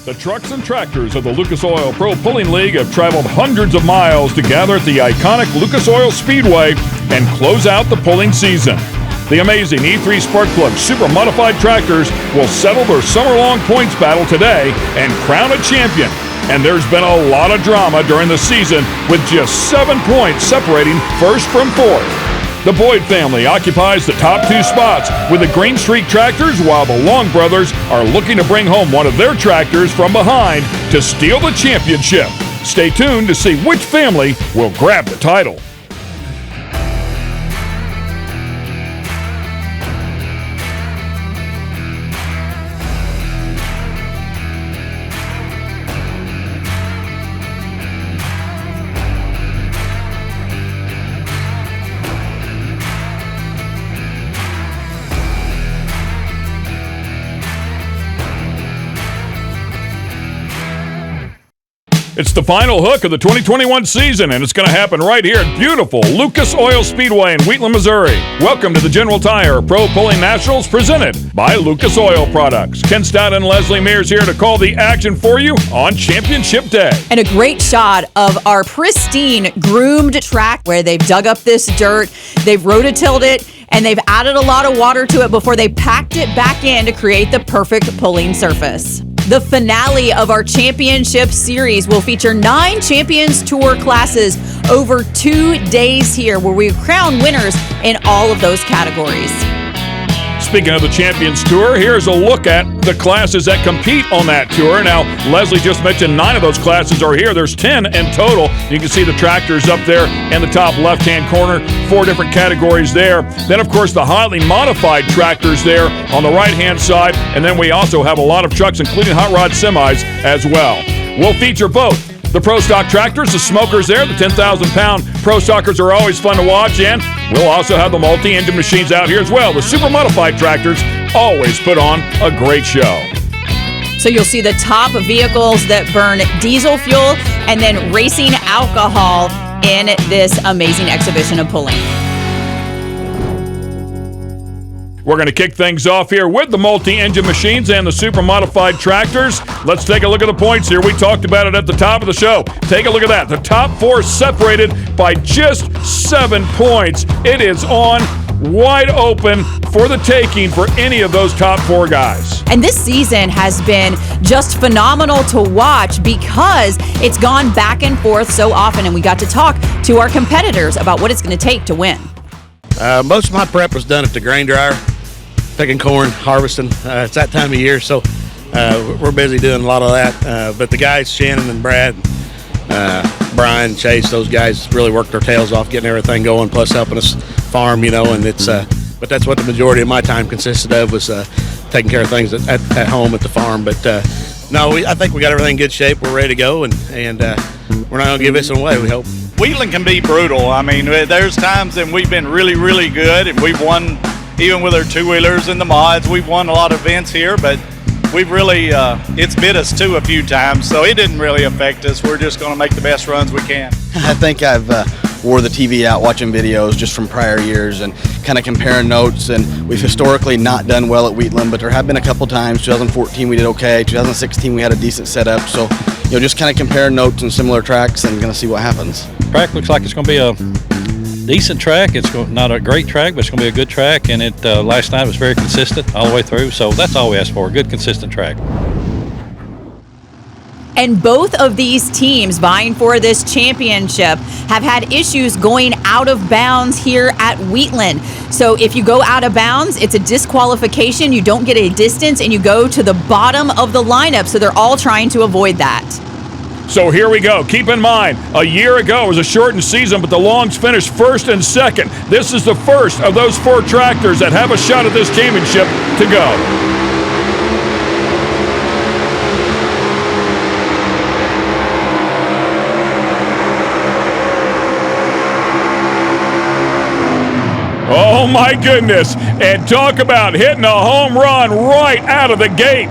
The trucks and tractors of the Lucas Oil Pro Pulling League have traveled hundreds of miles to gather at the iconic Lucas Oil Speedway and close out the pulling season. The amazing E3 Spark Plug Super Modified tractors will settle their summer-long points battle today and crown a champion. And there's been a lot of drama during the season with just 7 points separating first from fourth. The Boyd family occupies the top 2 spots with the Green Streak tractors, while the Long brothers are looking to bring home one of their tractors from behind to steal the championship. Stay tuned to see which family will grab the title. It's the final hook of the 2021 season, and it's going to happen right here at beautiful Lucas Oil Speedway in Wheatland, Missouri. Welcome to the General Tire Pro Pulling Nationals presented by Lucas Oil Products. Ken Stout and Leslie Mears here to call the action for you on Championship Day. And a great shot of our pristine, groomed track where they've dug up this dirt, they've rototilled it, and they've added a lot of water to it before they packed it back in to create the perfect pulling surface. The finale of our championship series will feature 9 Champions Tour classes over 2 days here, where we crown winners in all of those categories. Speaking of the Champions Tour, here's a look at the classes that compete on that tour. Now, Leslie just mentioned 9 of those classes are here. There's 10 in total. You can see the tractors up there in the top left-hand corner, 4 different categories there. Then, of course, the highly modified tractors there on the right-hand side. And then we also have a lot of trucks, including hot rod semis as well. We'll feature both the Pro Stock tractors, the smokers there, the 10,000-pound Pro Stockers are always fun to watch, and we'll also have the multi-engine machines out here as well. The super modified tractors always put on a great show. So you'll see the top vehicles that burn diesel fuel and then racing alcohol in this amazing exhibition of pulling. We're going to kick things off here with the multi-engine machines and the super modified tractors. Let's take a look at the points here. We talked about it at the top of the show. Take a look at that. The top 4 separated by just 7 points. It is on wide open for the taking for any of those top 4 guys. And this season has been just phenomenal to watch because it's gone back and forth so often, and we got to talk to our competitors about what it's going to take to win. Most of my prep was done at the grain dryer, picking corn, harvesting. It's that time of year, so we're busy doing a lot of that. But the guys, Shannon and Brad, Brian, Chase, those guys really worked their tails off getting everything going, plus helping us farm, and it's but that's what the majority of my time consisted of, was taking care of things at home at the farm. But I think we got everything in good shape. We're ready to go, and we're not going to give this away, we hope. Wheatland can be brutal. I mean, there's times that we've been really, really good, and we've won, even with our 2-wheelers and the mods, we've won a lot of events here, but we've really, it's bit us too a few times, so it didn't really affect us. We're just going to make the best runs we can. I think I've wore the TV out watching videos just from prior years and kind of comparing notes, and we've historically not done well at Wheatland, but there have been a couple times. 2014 we did okay, 2016 we had a decent setup, so just kind of comparing notes and similar tracks and going to see what happens. Track looks like it's going to be a decent track. It's not a great track, but it's going to be a good track, and it last night was very consistent all the way through, so that's all we asked for, a good consistent track. And both of these teams vying for this championship have had issues going out of bounds here at Wheatland. So if you go out of bounds, it's a disqualification, you don't get a distance, and you go to the bottom of the lineup. So they're all trying to avoid that. So here we go. Keep in mind, a year ago it was a shortened season, but the Longs finished first and second. This is the first of those 4 tractors that have a shot at this championship to go. Oh my goodness, and talk about hitting a home run right out of the gate.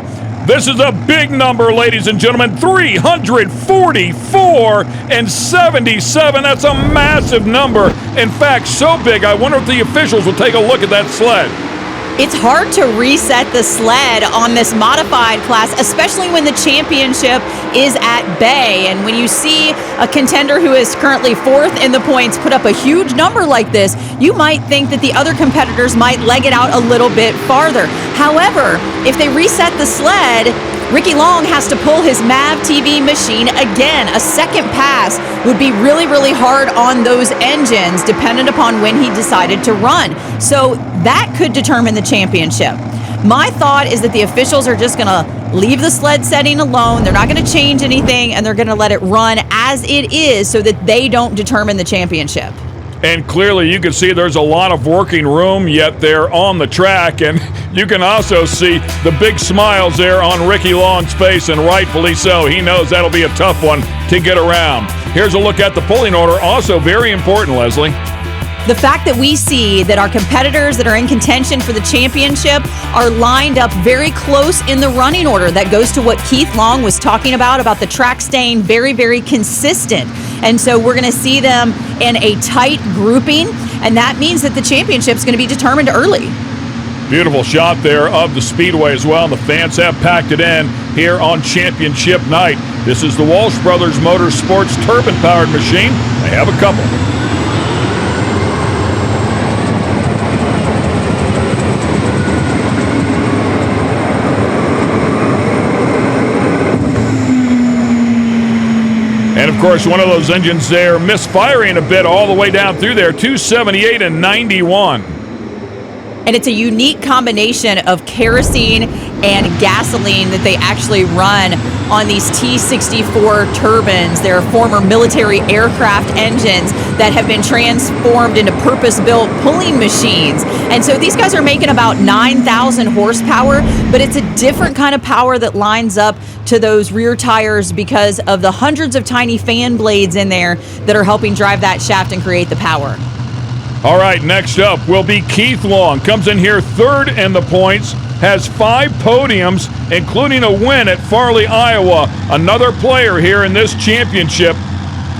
This is a big number, ladies and gentlemen, 344 and 77. That's a massive number. In fact, so big, I wonder if the officials will take a look at that sled. It's hard to reset the sled on this modified class, especially when the championship is at bay. And when you see a contender who is currently 4th in the points put up a huge number like this, you might think that the other competitors might leg it out a little bit farther. However, if they reset the sled, Ricky Long has to pull his MAV TV machine again. A second pass would be really, really hard on those engines, dependent upon when he decided to run. So that could determine the championship. My thought is that the officials are just going to leave the sled setting alone. They're not going to change anything, and they're going to let it run as it is so that they don't determine the championship. And clearly you can see there's a lot of working room yet they're on the track, and you can also see the big smiles there on Ricky Long's face, and rightfully so. He knows that'll be a tough one to get around. Here's a look at the pulling order, also very important, Leslie. The fact that we see that our competitors that are in contention for the championship are lined up very close in the running order. That goes to what Keith Long was talking about the track staying very, very consistent. And so we're going to see them in a tight grouping, and that means that the championship is going to be determined early. Beautiful shot there of the speedway as well, and the fans have packed it in here on championship night. This is the Walsh Brothers Motorsports turbine-powered machine. They have a couple. And of course, one of those engines there misfiring a bit all the way down through there, 278 and 91. And it's a unique combination of kerosene and gasoline that they actually run on these T-64 turbines. They're former military aircraft engines that have been transformed into purpose-built pulling machines. And so these guys are making about 9,000 horsepower, but it's a different kind of power that lines up to those rear tires because of the hundreds of tiny fan blades in there that are helping drive that shaft and create the power. All right, next up will be Keith Long. Comes in here 3rd in the points, has 5 podiums, including a win at Farley, Iowa. Another player here in this championship.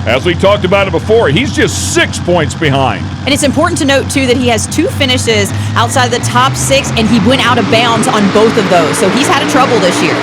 As we talked about it before, he's just 6 points behind. And it's important to note, too, that he has 2 finishes outside of the top 6, and he went out of bounds on both of those. So he's had a trouble this year.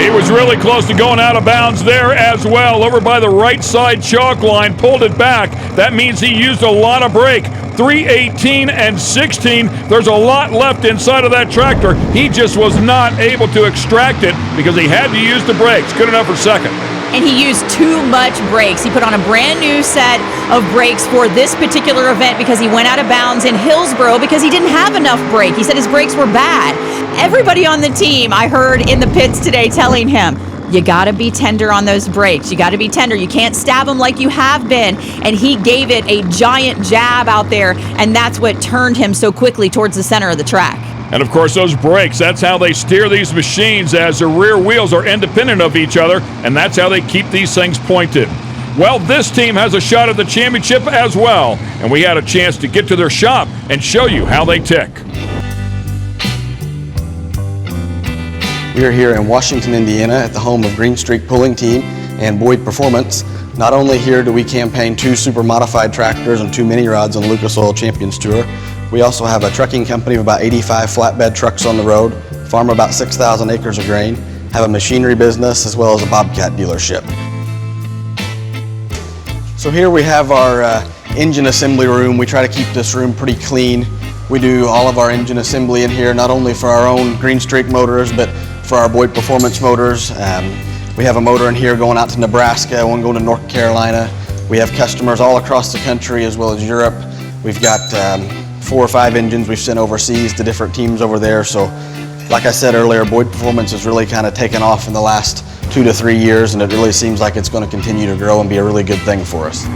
He was really close to going out of bounds there as well, over by the right side chalk line, pulled it back. That means he used a lot of brake. 318 and 16. There's a lot left inside of that tractor. He just was not able to extract it because he had to use the brakes. Good enough for 2nd. And he used too much brakes. He put on a brand new set of brakes for this particular event because he went out of bounds in Hillsboro because he didn't have enough brake. He said his brakes were bad. Everybody on the team, I heard in the pits today telling him, you got to be tender on those brakes. You got to be tender. You can't stab them like you have been. And he gave it a giant jab out there, and that's what turned him so quickly towards the center of the track. And of course, those brakes, that's how they steer these machines, as the rear wheels are independent of each other, and that's how they keep these things pointed. Well, this team has a shot at the championship as well, and we had a chance to get to their shop and show you how they tick. We are here in Washington, Indiana at the home of Green Streak Pulling Team and Boyd Performance. Not only here do we campaign 2 super modified tractors and 2 mini rods on the Lucas Oil Champions Tour, we also have a trucking company of about 85 flatbed trucks on the road, farm about 6,000 acres of grain, have a machinery business as well as a Bobcat dealership. So here we have our engine assembly room. We try to keep this room pretty clean. We do all of our engine assembly in here, not only for our own Green Streak motors, but for our Boyd Performance motors. We have a motor in here going out to Nebraska, one going to North Carolina. We have customers all across the country as well as Europe. We've got 4 or 5 engines we've sent overseas to different teams over there. So like I said earlier, Boyd Performance has really kind of taken off in the last 2 to 3 years, and it really seems like it's going to continue to grow and be a really good thing for us.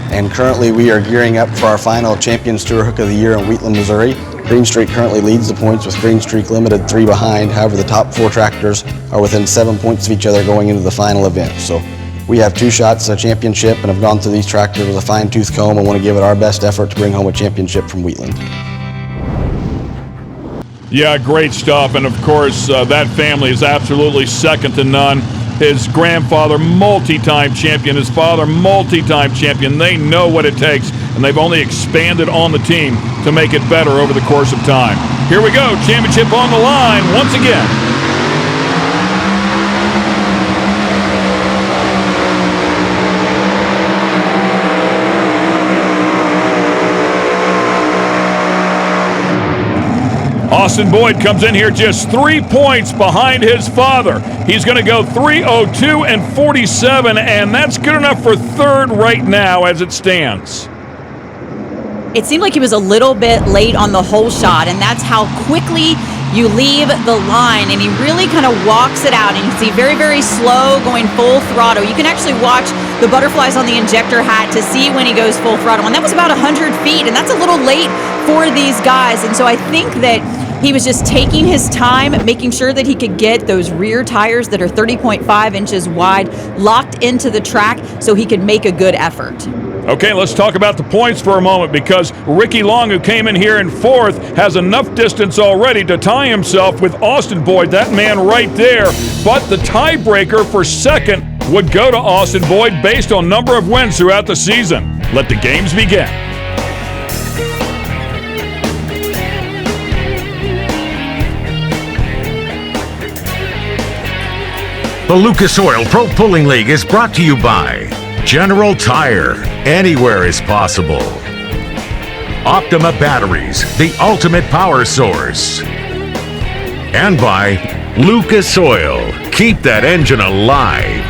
And currently we are gearing up for our final Champions Tour Hook of the Year in Wheatland, Missouri. Green Streak currently leads the points with Green Streak Limited 3 behind. However, the top 4 tractors are within 7 points of each other going into the final event. So we have 2 shots at a championship and have gone through these tractors with a fine-tooth comb and want to give it our best effort to bring home a championship from Wheatland. Yeah, great stuff. And, of course, that family is absolutely second to none. His grandfather, multi-time champion. His father, multi-time champion. They know what it takes, and they've only expanded on the team to make it better over the course of time. Here we go. Championship on the line once again. Austin Boyd comes in here just 3 points behind his father. He's going to go 3:02 and 47, and that's good enough for third right now as it stands. It seemed like he was a little bit late on the hole shot, and that's how quickly you leave the line, and he really kind of walks it out, and you can see very, very slow going full throttle. You can actually watch the butterflies on the injector hat to see when he goes full throttle, and that was about 100 feet, and that's a little late for these guys. And so I think that he was just taking his time, making sure that he could get those rear tires that are 30.5 inches wide locked into the track so he could make a good effort. Okay, let's talk about the points for a moment, because Ricky Long, who came in here in fourth, has enough distance already to tie himself with Austin Boyd, that man right there. But the tiebreaker for second would go to Austin Boyd based on number of wins throughout the season. Let the games begin. The Lucas Oil Pro Pulling League is brought to you by General Tire. Anywhere is possible. Optima Batteries, the ultimate power source. And by Lucas Oil. Keep that engine alive.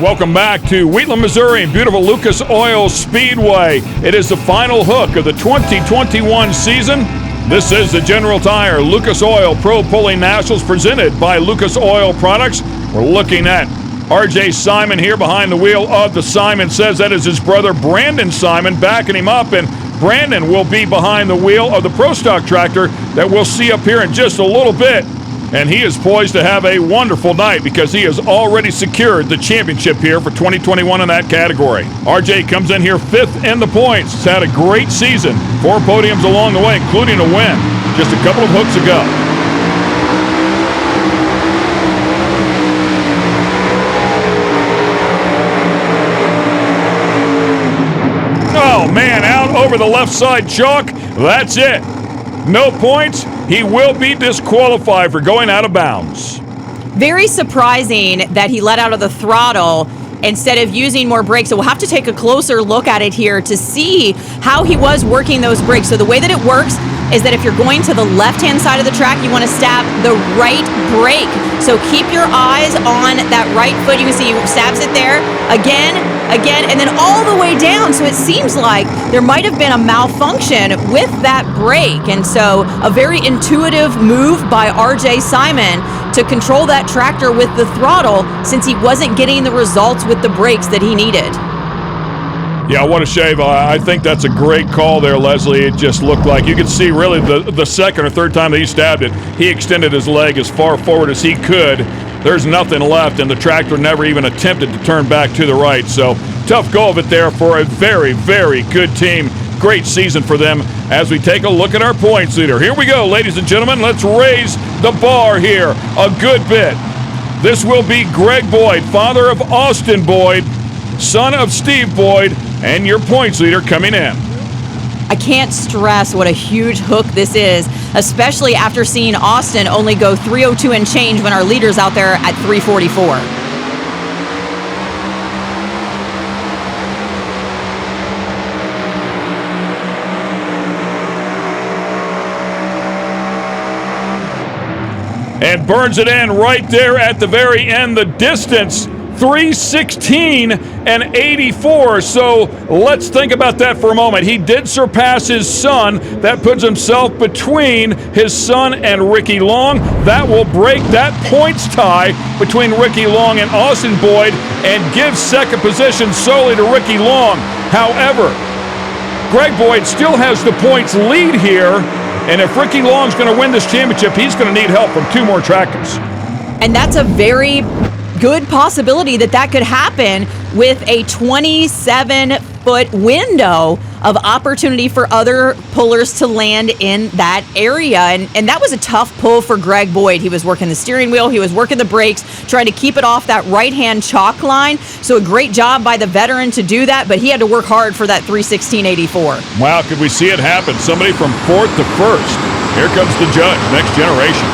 Welcome back to Wheatland, Missouri, and beautiful Lucas Oil Speedway. It is the final hook of the 2021 season. This is the General Tire Lucas Oil Pro Pulling Nationals presented by Lucas Oil Products. We're looking at R.J. Simon here behind the wheel of the Simon. Says that is his brother Brandon Simon backing him up, and Brandon will be behind the wheel of the Pro Stock tractor that we'll see up here in just a little bit. And he is poised to have a wonderful night because he has already secured the championship here for 2021 in that category. RJ comes in here fifth in the points. He's had a great season. 4 podiums along the way, including a win just a couple of hooks ago. Oh, man, out over the left side chalk. That's it. No points. He will be disqualified for going out of bounds. Very surprising that he let out of the throttle instead of using more brakes. So we'll have to take a closer look at it here to see how he was working those brakes. So the way that it works is that if you're going to the left-hand side of the track, you want to stab the right brake. So keep your eyes on that right foot. You can see he stabs it there again, and then all the way down. So it seems like there might have been a malfunction with that brake. And so a very intuitive move by R.J. Simon to control that tractor with the throttle since he wasn't getting the results with the brakes that he needed. Yeah, what a shave. I think that's a great call there, Leslie. It just looked like you could see really the second or third time that he stabbed it, he extended his leg as far forward as he could. There's nothing left, and the tractor never even attempted to turn back to the right. So tough go of it there for a very, very good team. Great season for them as we take a look at our points leader. Here we go, ladies and gentlemen. Let's raise the bar here a good bit. This will be Greg Boyd, father of Austin Boyd, son of Steve Boyd, and your points leader coming in. I can't stress what a huge hook this is, especially after seeing Austin only go 302 and change when our leader's out there at 344. And burns it in right there at the very end. The distance, 3:16 and 84. So let's think about that for a moment. He did surpass his son. That puts himself between his son and Ricky Long. That will break that points tie between Ricky Long and Austin Boyd and give second position solely to Ricky Long. However, Greg Boyd still has the points lead here. And if Ricky Long's going to win this championship, he's going to need help from 2 more tractors. And that's a very good possibility that could happen with a 27-foot window of opportunity for other pullers to land in that area. And that was a tough pull for Greg Boyd. He was working the steering wheel, he was working the brakes, trying to keep it off that right-hand chalk line. So a great job by the veteran to do that, but he had to work hard for that 3:16.84. Wow, could we see it happen? Somebody from fourth to first. Here comes the judge, next generation.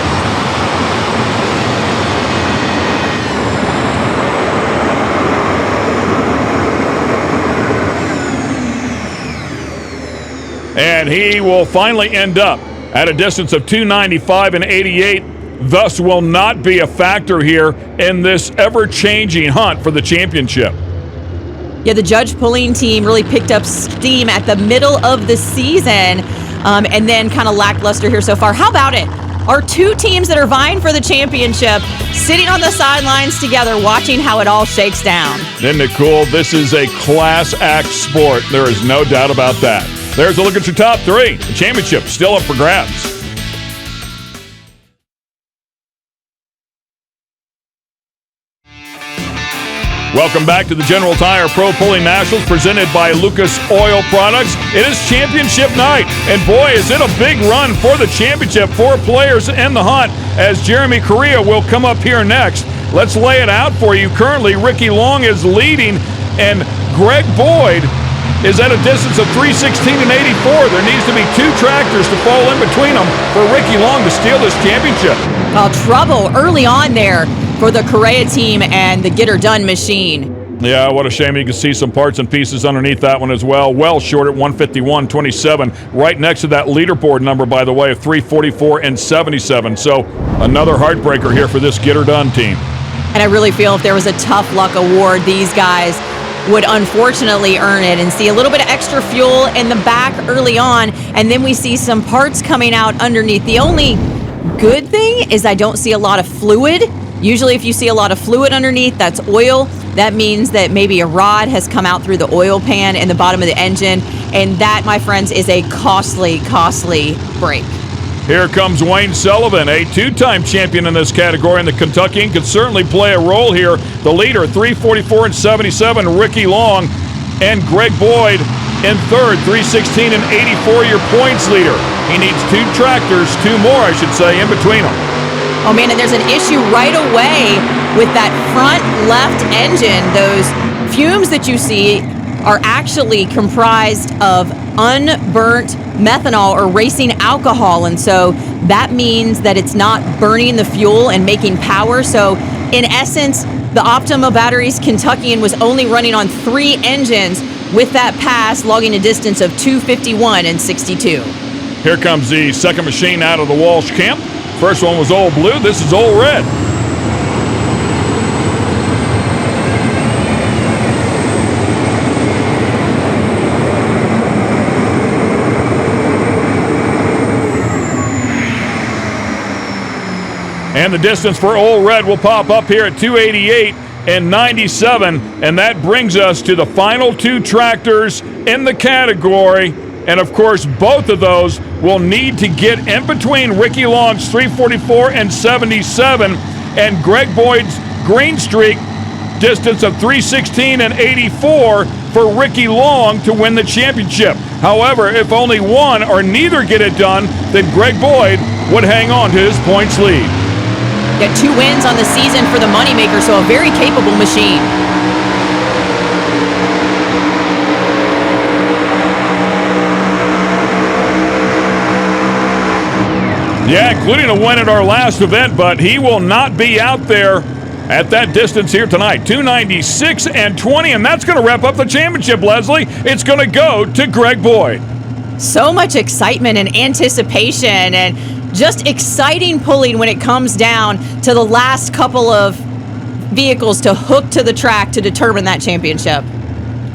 And he will finally end up at a distance of 295 and 88, thus will not be a factor here in this ever-changing hunt for the championship. Yeah, the judge pulling team really picked up steam at the middle of the season, and then kind of lackluster here so far. How about it? Our two teams that are vying for the championship sitting on the sidelines together watching how it all shakes down. Isn't it cool? This is a class act sport. There is no doubt about that. There's a look at your top three. The championship still up for grabs. Welcome back to the General Tire Pro Pulling Nationals presented by Lucas Oil Products. It is championship night, and boy, is it a big run for the championship. 4 players in the hunt as Jeremy Correa will come up here next. Let's lay it out for you. Currently, Ricky Long is leading, and Greg Boyd is at a distance of 3:16 and 84. There needs to be 2 tractors to fall in between them for Ricky Long to steal this championship. Trouble early on there for the Correa team and the Get Her Done machine. Yeah, what a shame. You can see some parts and pieces underneath that one as well. Well short at 151.27, right next to that leaderboard number, by the way, of 344 and 77. So another heartbreaker here for this Get Her Done team. And I really feel if there was a tough luck award, these guys would unfortunately earn it and see a little bit of extra fuel in the back early on, and then we see some parts coming out underneath. The only good thing is I don't see a lot of fluid. Usually if you see a lot of fluid underneath, that's oil. That means that maybe a rod has come out through the oil pan in the bottom of the engine, and that, my friends, is a costly, costly break. Here comes Wayne Sullivan, a 2-time champion in this category, and the Kentuckian could certainly play a role here. The leader, 344 and 77, Ricky Long, and Greg Boyd in third, 316 and 84, your points leader. He needs 2 tractors, 2 more, I should say, in between them. Oh man, and there's an issue right away with that front left engine. Those fumes that you see are actually comprised of unburnt methanol or racing alcohol, and so that means that it's not burning the fuel and making power. So in essence, the Optima Batteries Kentuckian was only running on 3 engines with that pass, logging a distance of 251 and 62. Here comes the second machine out of the Walsh camp. First one was Old Blue, this is Old Red. And the distance for Old Red will pop up here at 288 and 97, and that brings us to the final 2 tractors in the category. And of course, both of those will need to get in between Ricky Long's 344 and 77 and Greg Boyd's green streak distance of 316 and 84 for Ricky Long to win the championship. However, if only one or neither get it done, then Greg Boyd would hang on to his points lead. Got 2 wins on the season for the moneymaker, so a very capable machine. Yeah, including a win at our last event, but he will not be out there at that distance here tonight. 296 and 20, and that's going to wrap up the championship, Leslie. It's going to go to Greg Boyd. So much excitement and anticipation and just exciting pulling when it comes down to the last couple of vehicles to hook to the track to determine that championship.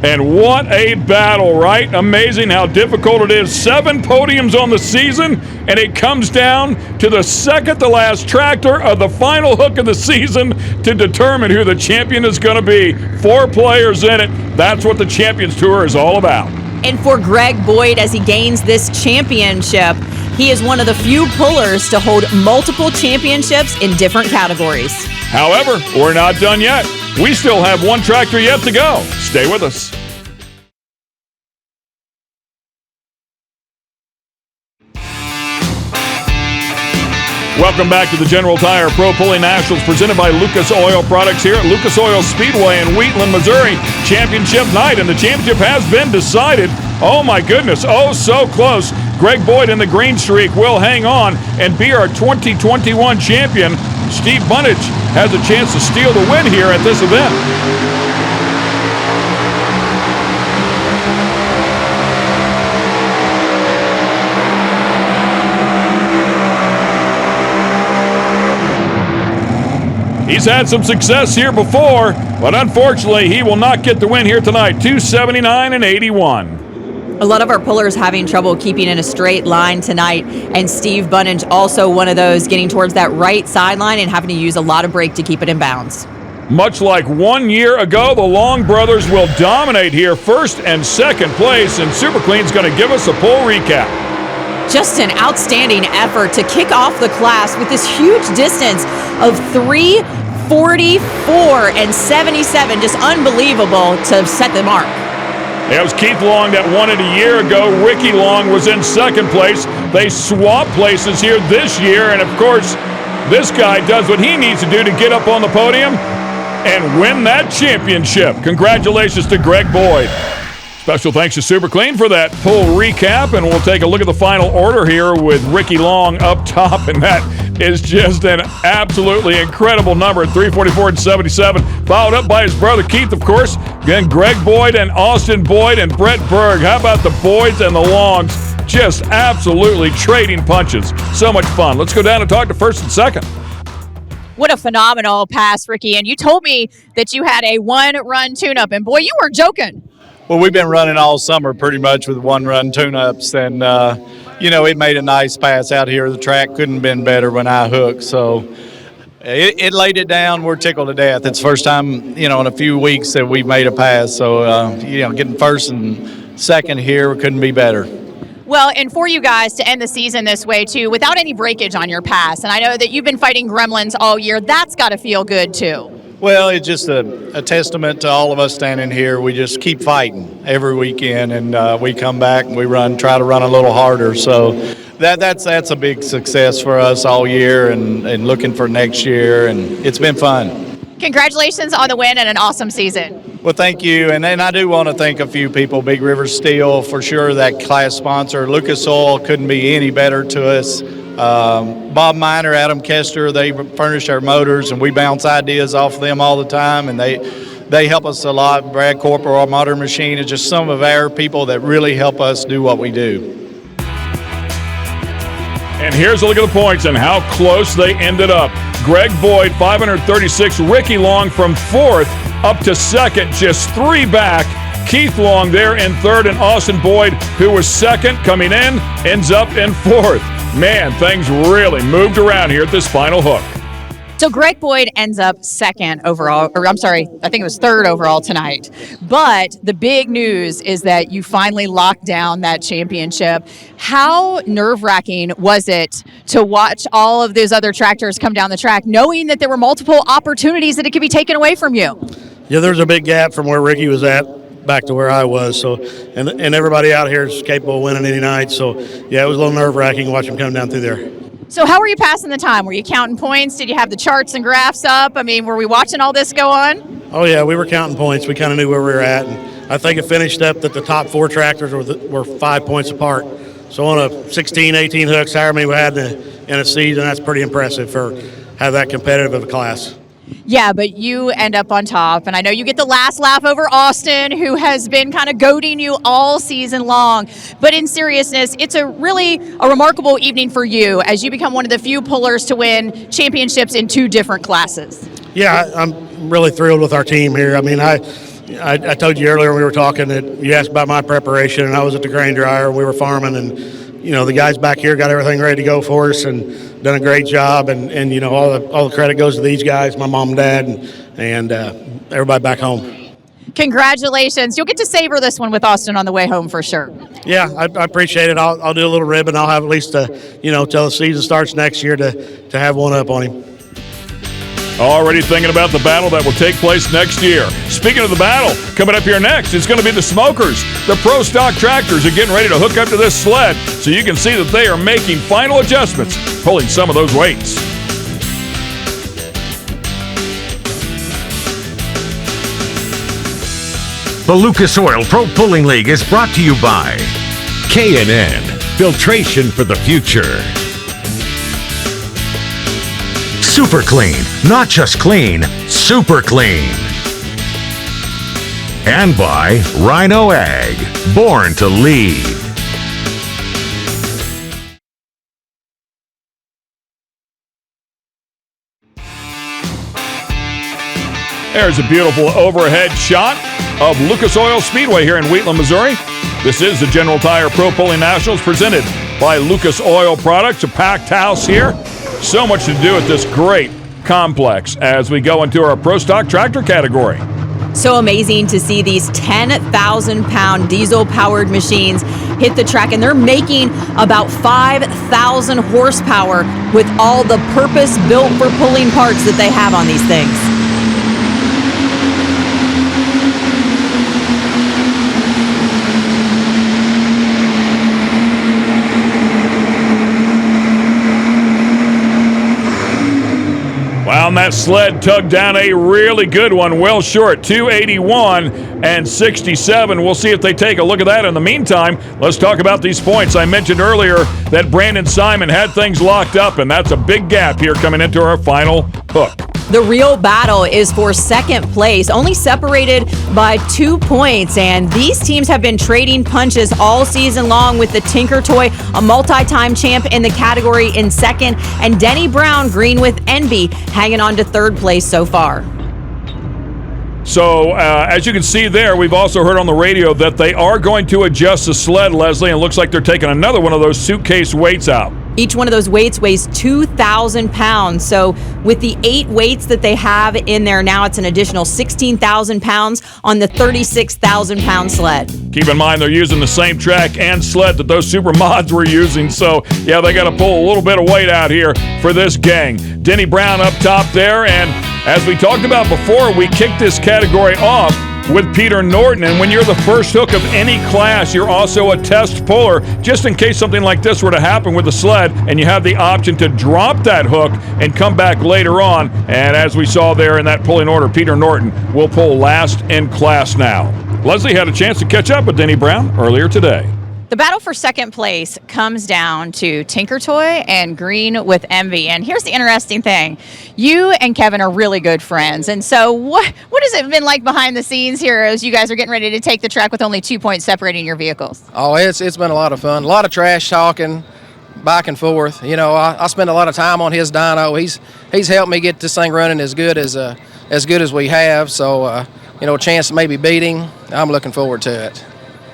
And what a battle, right? Amazing how difficult it is. 7 podiums on the season, and it comes down to the second to last tractor of the final hook of the season to determine who the champion is going to be. 4 players in it. That's what the Champions Tour is all about. And for Greg Boyd, as he gains this championship, he is one of the few pullers to hold multiple championships in different categories. However, we're not done yet. We still have one tractor yet to go. Stay with us. Welcome back to the General Tire Pro Pulley Nationals presented by Lucas Oil Products here at Lucas Oil Speedway in Wheatland, Missouri. Championship night, and the championship has been decided. Oh my goodness, oh so close. Greg Boyd in the green streak will hang on and be our 2021 champion. Steve Bunnage has a chance to steal the win here at this event. He's had some success here before, but unfortunately, he will not get the win here tonight. 279 and 81. A lot of our pullers having trouble keeping in a straight line tonight, and Steve Bunnage also one of those getting towards that right sideline and having to use a lot of brake to keep it in bounds. Much like 1 year ago, the Long brothers will dominate here, first and second place, and Super Clean's going to give us a poll recap. Just an outstanding effort to kick off the class with this huge distance of 3:44 and 77. Just unbelievable to set the mark. It was Keith Long that won it a year ago. Ricky Long was in second place. They swapped places here this year, and of course, this guy does what he needs to do to get up on the podium and win that championship. Congratulations to Greg Boyd. Special thanks to Super Clean for that poll recap, and we'll take a look at the final order here with Ricky Long up top, and that is just an absolutely incredible number at 344 and 77, followed up by his brother Keith, of course, then Greg Boyd and Austin Boyd and Brett Berg. How about the Boyds and the Longs? Just absolutely trading punches. So much fun. Let's go down and talk to first and second. What a phenomenal pass, Ricky. And you told me that you had a one-run tune-up, and boy, you weren't joking. Well, we've been running all summer pretty much with one-run tune-ups, and, it made a nice pass out here. The track couldn't have been better when I hooked, so it laid it down. We're tickled to death. It's the first time, in a few weeks that we've made a pass, so, getting first and second here couldn't be better. Well, and for you guys to end the season this way, too, without any breakage on your pass, and I know that you've been fighting gremlins all year, that's got to feel good, too. Well, it's just a testament to all of us standing here. We just keep fighting every weekend, and we come back and we try to run a little harder. So that's a big success for us all year, and looking for next year, and it's been fun. Congratulations on the win and an awesome season. Well, thank you, and I do want to thank a few people. Big River Steel, for sure, that class sponsor. Lucas Oil couldn't be any better to us. Bob Miner, Adam Kester, they furnish our motors, and we bounce ideas off of them all the time, and they help us a lot. Brad Corporal, our modern machine, is just some of our people that really help us do what we do. And here's a look at the points and how close they ended up. Greg Boyd, 536. Ricky Long from fourth up to second, just three back. Keith Long there in third, and Austin Boyd, who was second coming in, ends up in fourth. Man, things really moved around here at this final hook. So Greg Boyd ends up second overall, or I'm sorry, I think it was third overall tonight. But the big news is that you finally locked down that championship. How nerve-wracking was it to watch all of those other tractors come down the track, knowing that there were multiple opportunities that it could be taken away from you? Yeah, there's a big gap from where Ricky was at back to where I was. So, and everybody out here is capable of winning any night. So, yeah, it was a little nerve-wracking watching him come down through there. So how were you passing the time? Were you counting points? Did you have the charts and graphs up? I mean, were we watching all this go on? Oh, yeah, we were counting points. We kind of knew where we were at. And I think it finished up that the top four tractors were 5 points apart. So on a 16, 18 hooks, however many we had in a season, that's pretty impressive for have that competitive of a class. Yeah, but you end up on top, and I know you get the last laugh over Austin, who has been kind of goading you all season long. But in seriousness, it's a remarkable evening for you as you become one of the few pullers to win championships in two different classes. Yeah, I'm really thrilled with our team here. I mean, I told you earlier when we were talking that you asked about my preparation, and I was at the grain dryer, and we were farming, and the guys back here got everything ready to go for us and done a great job, and all the credit goes to these guys, my mom and dad, and everybody back home. Congratulations. You'll get to savor this one with Austin on the way home for sure. Yeah, I appreciate it. I'll do a little ribbon. I'll have at least till the season starts next year to have one up on him. Already thinking about the battle that will take place next year. Speaking of the battle, coming up here next, it's going to be the Smokers. The Pro Stock Tractors are getting ready to hook up to this sled so you can see that they are making final adjustments, pulling some of those weights. The Lucas Oil Pro Pulling League is brought to you by K&N, filtration for the future. Super Clean, not just clean, super clean. And by Rhino Ag, born to lead. There's a beautiful overhead shot of Lucas Oil Speedway here in Wheatland, Missouri. This is the General Tire Pro Pulling Nationals presented by Lucas Oil Products. A packed house here. So much to do at this great complex as we go into our Pro Stock Tractor category. So amazing to see these 10,000-pound diesel-powered machines hit the track, and they're making about 5,000 horsepower with all the purpose-built for pulling parts that they have on these things. Wow, and that sled tugged down a really good one, well short, 281 and 67. We'll see if they take a look at that. In the meantime, let's talk about these points. I mentioned earlier that Brandon Simon had things locked up, and that's a big gap here coming into our final hook. The real battle is for second place, only separated by 2 points. And these teams have been trading punches all season long, with the Tinker Toy, a multi-time champ in the category, in second, and Denny Brown, green with Envy, hanging on to third place so far. So, as you can see there, we've also heard on the radio that they are going to adjust the sled, Leslie, and it looks like they're taking another one of those suitcase weights out. Each one of those weights weighs 2,000 pounds. So with the 8 weights that they have in there now, it's an additional 16,000 pounds on the 36,000-pound sled. Keep in mind, they're using the same track and sled that those super mods were using. So, yeah, they got to pull a little bit of weight out here for this gang. Denny Brown up top there. And as we talked about before, we kicked this category off with Peter Norton, and when you're the first hook of any class, you're also a test puller, just in case something like this were to happen with the sled, and you have the option to drop that hook and come back later on. And as we saw there in that pulling order, Peter Norton will pull last in class now. Leslie had a chance to catch up with Denny Brown earlier today. The battle for second place comes down to Tinker Toy and Green with Envy. And here's the interesting thing. You and Kevin are really good friends. And so what has it been like behind the scenes here as you guys are getting ready to take the track with only 2 points separating your vehicles? Oh, it's been a lot of fun. A lot of trash talking back and forth. You know, I spend a lot of time on his dyno. He's helped me get this thing running as good as we have. So, a chance to maybe beat him, I'm looking forward to it.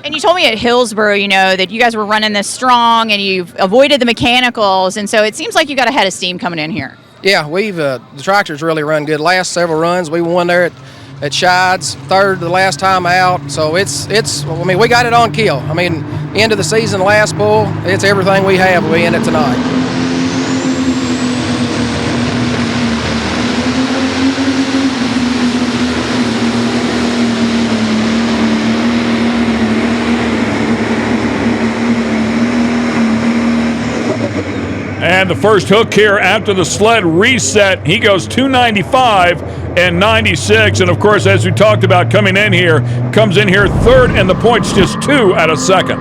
And you told me at Hillsboro, that you guys were running this strong and you've avoided the mechanicals. And so it seems like you got a head of steam coming in here. Yeah, the tractor's really run good. Last several runs, we won there at Shides, third the last time out. So we got it on kill. End of the season, last pull, it's everything we have. We end it tonight. And the first hook here after the sled reset, he goes 295 and 96. And of course, as we talked about, comes in here third, and the points just 2 out of second.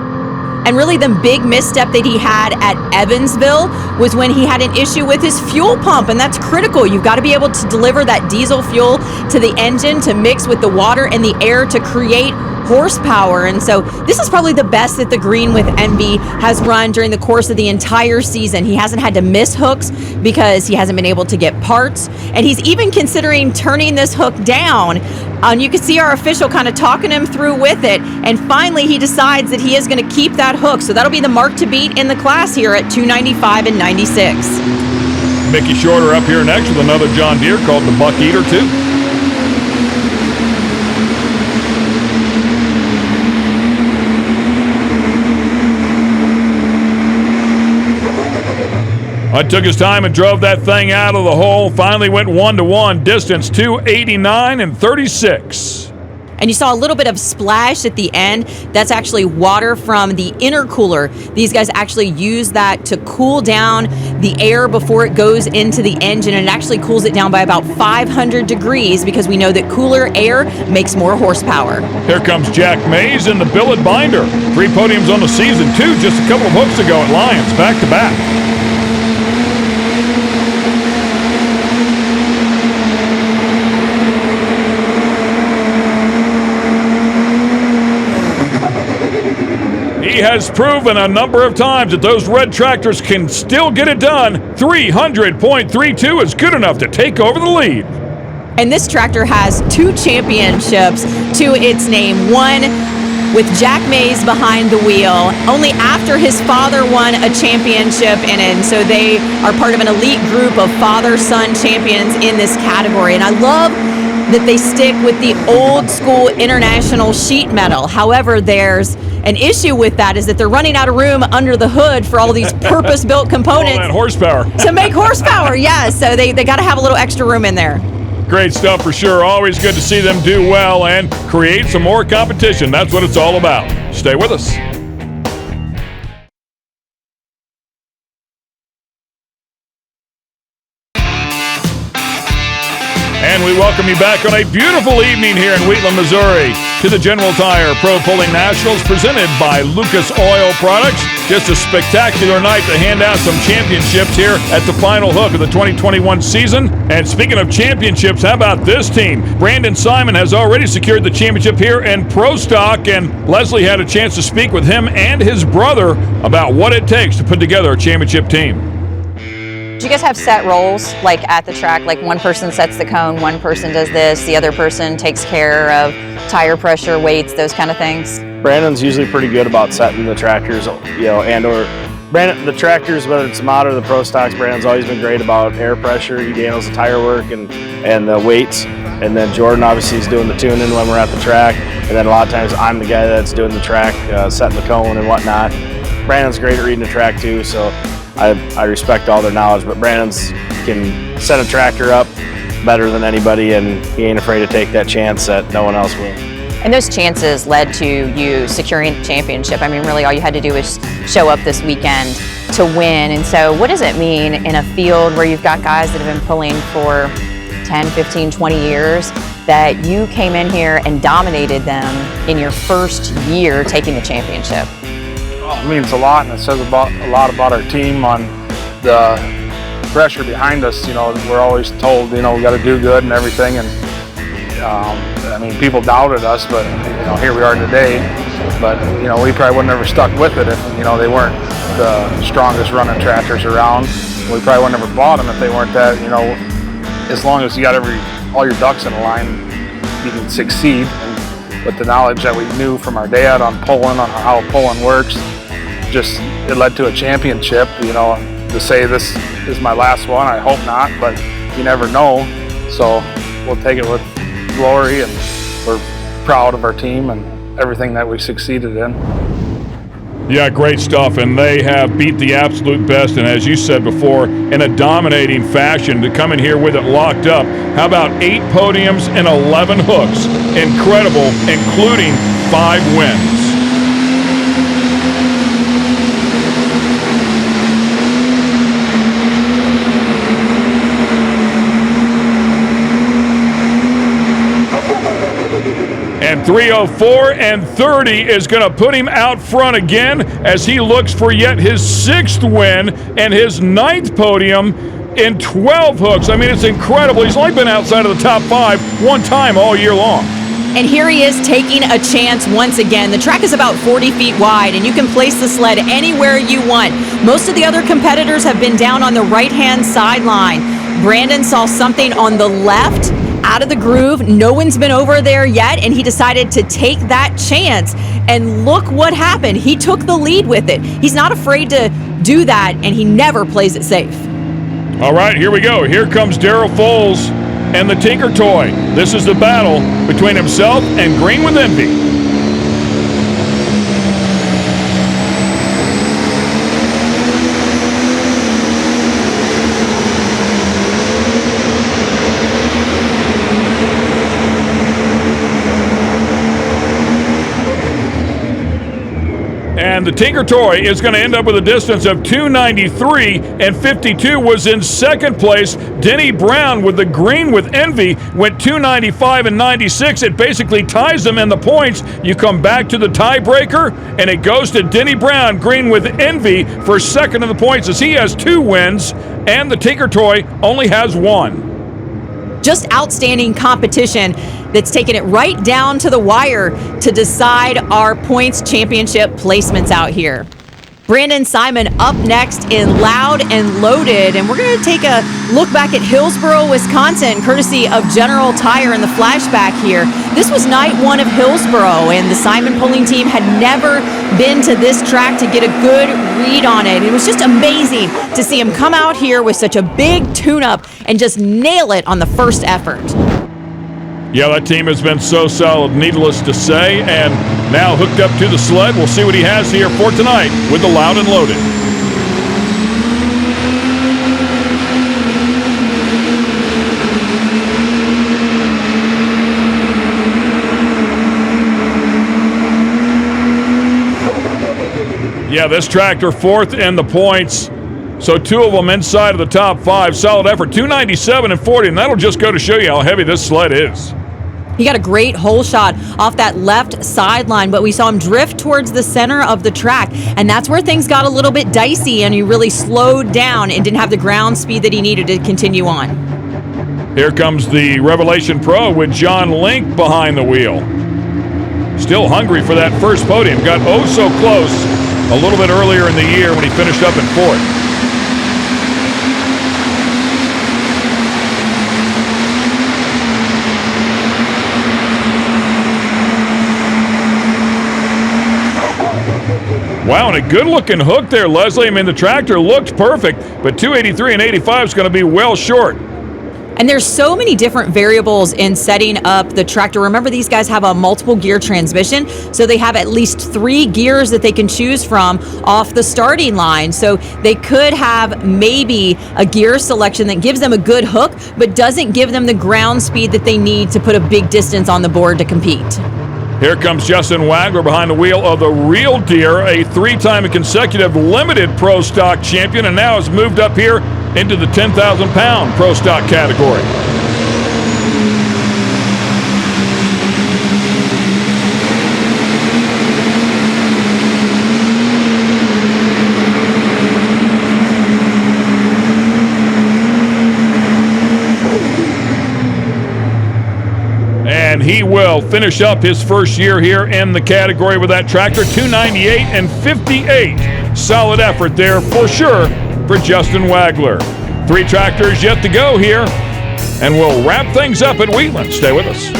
And really the big misstep that he had at Evansville was when he had an issue with his fuel pump, and that's critical. You've got to be able to deliver that diesel fuel to the engine to mix with the water and the air to create horsepower. And so this is probably the best that the Green with Envy has run during the course of the entire season. He hasn't had to miss hooks because he hasn't been able to get parts, and he's even considering turning this hook down. And you can see our official kind of talking him through with it, and finally he decides that he is going to keep that hook. So that'll be the mark to beat in the class here at 295 and 96. Mickey Shorter up here next with another John Deere called the Buck Eater 2. I took his time and drove that thing out of the hole. Finally went 1-to-1, distance 289 and 36. And you saw a little bit of splash at the end. That's actually water from the intercooler. These guys actually use that to cool down the air before it goes into the engine, and it actually cools it down by about 500 degrees because we know that cooler air makes more horsepower. Here comes Jack Mays in the billet binder. 3 podiums on the season, 2 just a couple of hooks ago at Lions, back to back. He has proven a number of times that those red tractors can still get it done. 300.32 is good enough to take over the lead. And this tractor has 2 championships to its name. One with Jack Mays behind the wheel, only after his father won a championship in it. And so they are part of an elite group of father-son champions in this category. And I love that they stick with the old school international sheet metal. However, there's an issue with that is that they're running out of room under the hood for all of these purpose-built components. All that horsepower. To make horsepower, yes. So they got to have a little extra room in there. Great stuff for sure. Always good to see them do well and create some more competition. That's what it's all about. Stay with us. And we welcome you back on a beautiful evening here in Wheatland, Missouri to the General Tire Pro Pulling Nationals presented by Lucas Oil Products. Just a spectacular night to hand out some championships here at the final hook of the 2021 season. And speaking of championships, how about this team? Brandon Simon has already secured the championship here in Pro Stock, and Leslie had a chance to speak with him and his brother about what it takes to put together a championship team. Do you guys have set roles, like at the track, like one person sets the cone, one person does this, the other person takes care of tire pressure, weights, those kind of things? Brandon's usually pretty good about setting the tractors, Brandon, the tractors, whether it's the mod or the Pro Stocks, Brandon's always been great about air pressure. He handles the tire work and the weights. And then Jordan obviously is doing the tuning when we're at the track. And then a lot of times I'm the guy that's doing the track, setting the cone and whatnot. Brandon's great at reading the track too, so I respect all their knowledge, but Brandon's can set a tractor up better than anybody, and he ain't afraid to take that chance that no one else will. And those chances led to you securing the championship. I mean, really all you had to do was show up this weekend to win. And so what does it mean in a field where you've got guys that have been pulling for 10, 15, 20 years, that you came in here and dominated them in your first year taking the championship? It means a lot, and it says a lot about our team on the pressure behind us. You know, we're always told, we got to do good and everything, and I mean, people doubted us, but here we are today. But we probably would have never stuck with it if they weren't the strongest running tractors around. We probably would have never bought them if they weren't that. As long as you got all your ducks in a line, you can succeed. And with the knowledge that we knew from our dad on pulling, on how pulling works, it led to a championship. To say this is my last one, I hope not, but you never know. So we'll take it with glory, and we're proud of our team and everything that we succeeded in. Yeah, great stuff, and they have beat the absolute best, and as you said before, in a dominating fashion to come in here with it locked up. How about 8 podiums and 11 hooks? Incredible, including 5 wins. And 304 and 30 is going to put him out front again as he looks for yet his 6th win and his 9th podium in 12 hooks. I mean, it's incredible. He's only been outside of the top 5 one time all year long. And here he is taking a chance once again. The track is about 40 feet wide, and you can place the sled anywhere you want. Most of the other competitors have been down on the right-hand sideline. Brandon saw something on the left out of the groove. No one's been over there yet, and he decided to take that chance. And look what happened. He took the lead with it. He's not afraid to do that, and he never plays it safe. All right, here we go. Here comes Darryl Foles and the Tinker Toy. This is the battle between himself and Green with Envy. And the Tinker Toy is going to end up with a distance of 293, and 52 was in second place. Denny Brown with the Green with Envy went 295 and 96. It basically ties them in the points. You come back to the tiebreaker, and it goes to Denny Brown, Green with Envy, for second in the points as he has 2 wins, and the Tinker Toy only has 1. Just outstanding competition that's taken it right down to the wire to decide our points championship placements out here. Brandon Simon up next in Loud and Loaded, and we're going to take a look back at Hillsboro, Wisconsin, courtesy of General Tire in the flashback here. This was night 1 of Hillsboro, and the Simon pulling team had never been to this track to get a good read on it. It was just amazing to see him come out here with such a big tune-up and just nail it on the first effort. Yeah, that team has been so solid, needless to say, and now hooked up to the sled. We'll see what he has here for tonight with the Loud and Loaded. Yeah, this tractor 4th in the points, so 2 of them inside of the top 5. Solid effort, 297 and 40, and that'll just go to show you how heavy this sled is. He got a great hole shot off that left sideline, but we saw him drift towards the center of the track, and that's where things got a little bit dicey, and he really slowed down and didn't have the ground speed that he needed to continue on. Here comes the Revelation Pro with John Link behind the wheel. Still hungry for that first podium. Got oh so close a little bit earlier in the year when he finished up in 4th. Wow, and a good-looking hook there, Leslie. I mean, the tractor looked perfect, but 283 and 85 is going to be well short. And there's so many different variables in setting up the tractor. Remember, these guys have a multiple gear transmission, so they have at least 3 gears that they can choose from off the starting line. So they could have maybe a gear selection that gives them a good hook, but doesn't give them the ground speed that they need to put a big distance on the board to compete. Here comes Justin Wagler behind the wheel of the Real Deer, a 3-time consecutive limited pro stock champion, and now has moved up here into the 10,000-pound pro stock category. And he will finish up his first year here in the category with that tractor, 298 and 58. Solid effort there for sure for Justin Wagler. 3 tractors yet to go here, and we'll wrap things up at Wheatland. Stay with us.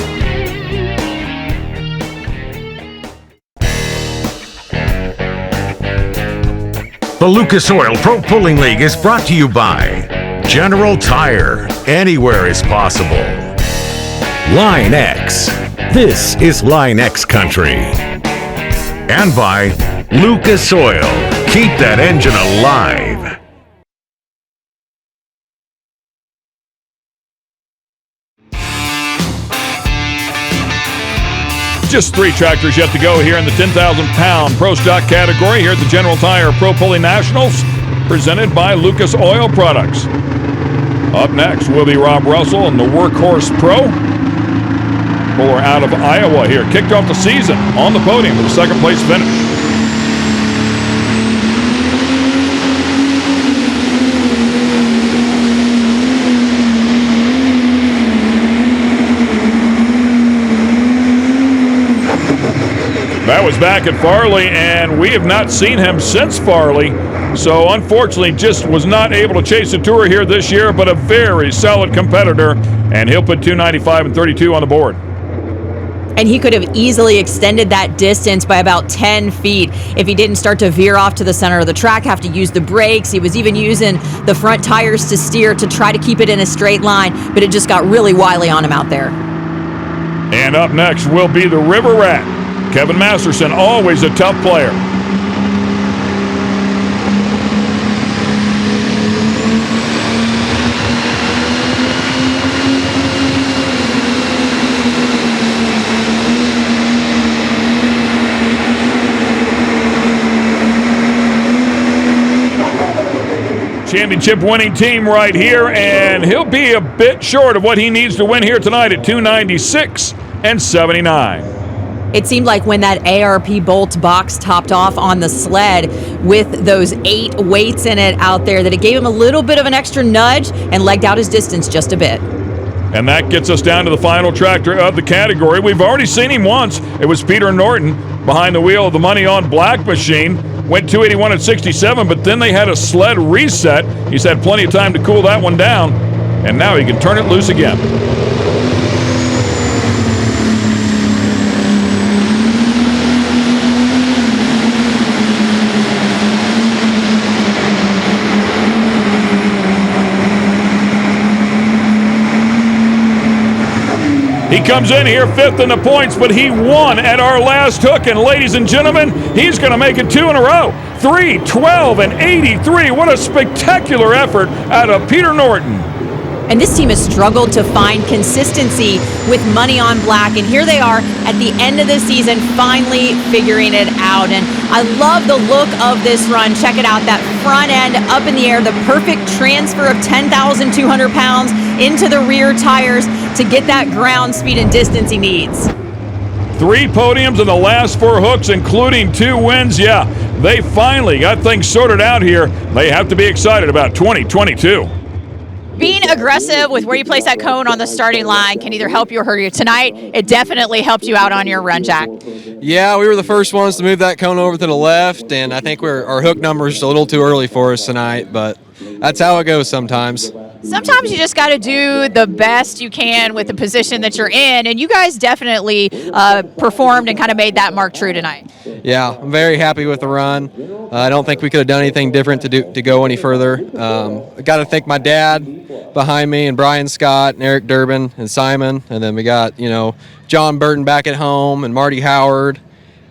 The Lucas Oil Pro Pulling League is brought to you by General Tire. Anywhere is possible. Line X. This is Line X country. And by Lucas Oil. Keep that engine alive. Just 3 tractors yet to go here in the 10,000-pound pro stock category here at the General Tire Pro Pulling Nationals, presented by Lucas Oil Products. Up next will be Rob Russell and the Workhorse Pro. Puller out of Iowa here, kicked off the season on the podium with a second-place finish. That was back at Farley, and we have not seen him since Farley. So unfortunately, just was not able to chase the Tour here this year, but a very solid competitor, and he'll put 295 and 32 on the board. And he could have easily extended that distance by about 10 feet if he didn't start to veer off to the center of the track, have to use the brakes. He was even using the front tires to steer to try to keep it in a straight line, but it just got really wily on him out there. And up next will be the River Rat. Kevin Masterson, always a tough player. Championship winning team right here, and he'll be a bit short of what he needs to win here tonight at 296 and 79. It seemed like when that ARP Bolt box topped off on the sled with those 8 weights in it out there, that it gave him a little bit of an extra nudge and legged out his distance just a bit. And that gets us down to the final tractor of the category. We've already seen him once. It was Peter Norton behind the wheel of the Money on Black machine. Went 281 at 67, but then they had a sled reset. He's had plenty of time to cool that one down, and now he can turn it loose again. He comes in here 5th in the points, but he won at our last hook. And ladies and gentlemen, he's going to make it 2 in a row. 3, 12, and 83. What a spectacular effort out of Peter Norton. And this team has struggled to find consistency with Money on Black. And here they are at the end of the season, finally figuring it out. And I love the look of this run. Check it out, that front end up in the air, the perfect transfer of 10,200 pounds into the rear tires to get that ground speed and distance he needs. 3 podiums in the last 4 hooks, including 2 wins. Yeah, they finally got things sorted out here. They have to be excited about 2022. Being aggressive with where you place that cone on the starting line can either help you or hurt you. Tonight, it definitely helped you out on your run, Jack. Yeah, we were the first ones to move that cone over to the left, and I think our hook number is a little too early for us tonight, but that's how it goes sometimes. Sometimes you just got to do the best you can with the position that you're in, and you guys definitely performed and kind of made that mark true tonight. Yeah, I'm very happy with the run. I don't think we could have done anything different to go any further. I got to thank my dad behind me, and Brian Scott, and Eric Durbin, and Simon, and then we got John Burton back at home, and Marty Howard,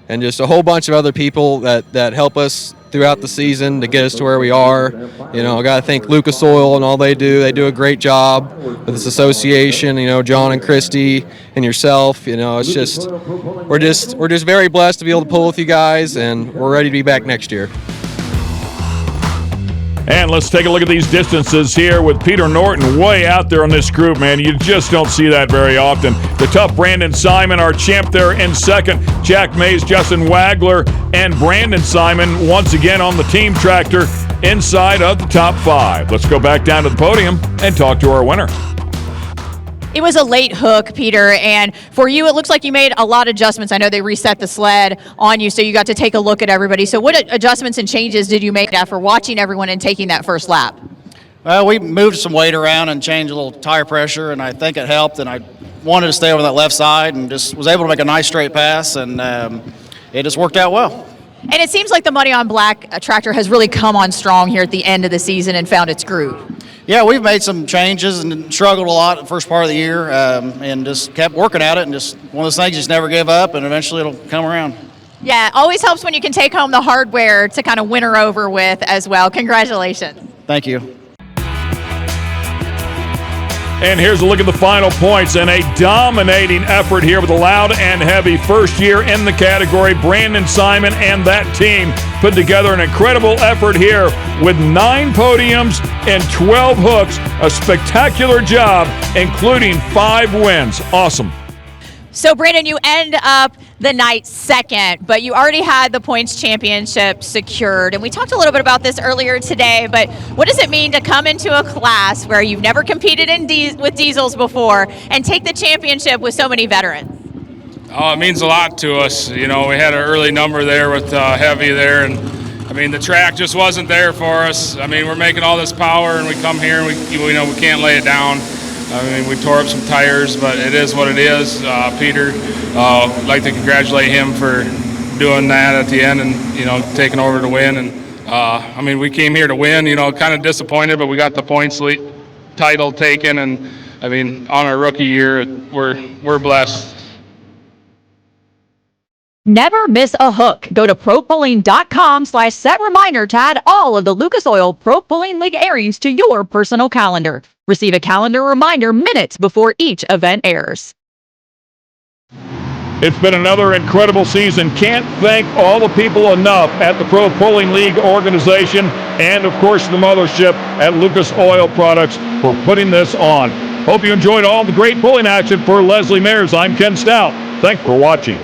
and just a whole bunch of other people that help us throughout the season to get us to where we are. I got to thank Lucas Oil and all they do. They do a great job with this association. John and Christy and yourself. It's just we're just very blessed to be able to pull with you guys, and we're ready to be back next year. And let's take a look at these distances here with Peter Norton way out there on this group, man. You just don't see that very often. The tough Brandon Simon, our champ there in second. Jack Mays, Justin Wagler, and Brandon Simon once again on the team tractor inside of the top 5. Let's go back down to the podium and talk to our winner. It was a late hook, Peter, and for you, it looks like you made a lot of adjustments. I know they reset the sled on you, so you got to take a look at everybody. So what adjustments and changes did you make after watching everyone and taking that first lap? Well, we moved some weight around and changed a little tire pressure, and I think it helped, and I wanted to stay over that left side and just was able to make a nice straight pass, and it just worked out well. And it seems like the Money on Black tractor has really come on strong here at the end of the season and found its groove. Yeah, we've made some changes and struggled a lot the first part of the year and just kept working at it, and just one of those things, just never give up, and eventually it'll come around. Yeah, it always helps when you can take home the hardware to kind of winter over with as well. Congratulations. Thank you. And here's a look at the final points and a dominating effort here with a loud and heavy first year in the category. Brandon Simon and that team put together an incredible effort here with 9 podiums and 12 hooks. A spectacular job, including 5 wins. Awesome. So, Brandon, you end up the night second, but you already had the points championship secured. And we talked a little bit about this earlier today, but what does it mean to come into a class where you've never competed with diesels before and take the championship with so many veterans? Oh, it means a lot to us. We had an early number there with heavy there, and the track just wasn't there for us. We're making all this power, and we come here and we can't lay it down. We tore up some tires, but it is what it is. Peter, I'd like to congratulate him for doing that at the end and, taking over to win. And, we came here to win, kind of disappointed, but we got the points title taken. And, on our rookie year, we're blessed. Never miss a hook. Go to propulling.com/set reminder to add all of the Lucas Oil Pro Pulling League airings to your personal calendar. Receive a calendar reminder minutes before each event airs. It's been another incredible season. Can't thank all the people enough at the Pro Pulling League organization and, of course, the mothership at Lucas Oil Products for putting this on. Hope you enjoyed all the great pulling action. For Leslie Mayers, I'm Ken Stout. Thanks for watching.